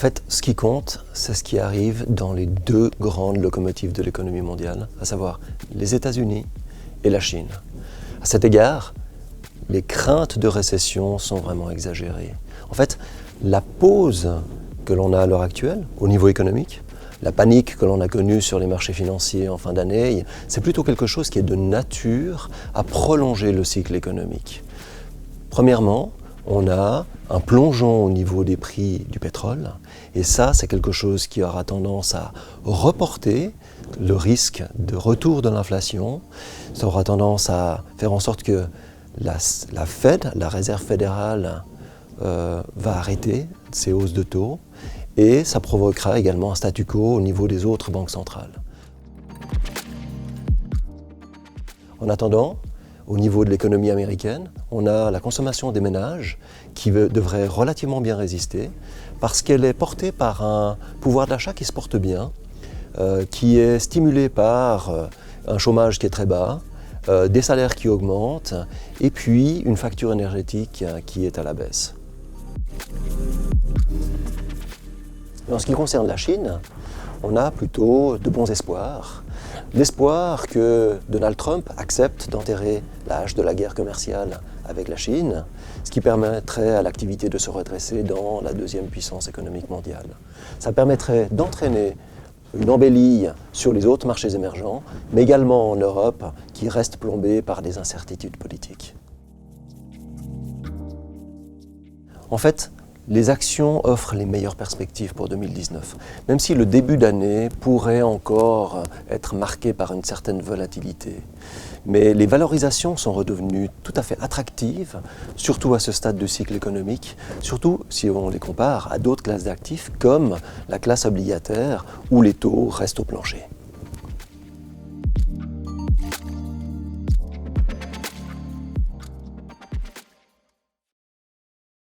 fait, ce qui compte, c'est ce qui arrive dans les deux grandes locomotives de l'économie mondiale, à savoir les États-Unis et la Chine. À cet égard, les craintes de récession sont vraiment exagérées. En fait, la pause que l'on a à l'heure actuelle, au niveau économique, la panique que l'on a connue sur les marchés financiers en fin d'année, c'est plutôt quelque chose qui est de nature à prolonger le cycle économique. Premièrement, on a un plongeon au niveau des prix du pétrole, et ça, c'est quelque chose qui aura tendance à reporter le risque de retour de l'inflation. Ça aura tendance à faire en sorte que la Fed, la Réserve fédérale, va arrêter ses hausses de taux, et ça provoquera également un statu quo au niveau des autres banques centrales. En attendant, au niveau de l'économie américaine, on a la consommation des ménages qui devrait relativement bien résister parce qu'elle est portée par un pouvoir d'achat qui se porte bien, qui est stimulé par un chômage qui est très bas, des salaires qui augmentent et puis une facture énergétique qui est à la baisse. En ce qui concerne la Chine, on a plutôt de bons espoirs. L'espoir que Donald Trump accepte d'enterrer la hache de la guerre commerciale avec la Chine, ce qui permettrait à l'activité de se redresser dans la deuxième puissance économique mondiale. Ça permettrait d'entraîner une embellie sur les autres marchés émergents, mais également en Europe, qui reste plombée par des incertitudes politiques. En fait, les actions offrent les meilleures perspectives pour 2019, même si le début d'année pourrait encore être marqué par une certaine volatilité. Mais les valorisations sont redevenues tout à fait attractives, surtout à ce stade du cycle économique, surtout si on les compare à d'autres classes d'actifs comme la classe obligataire où les taux restent au plancher.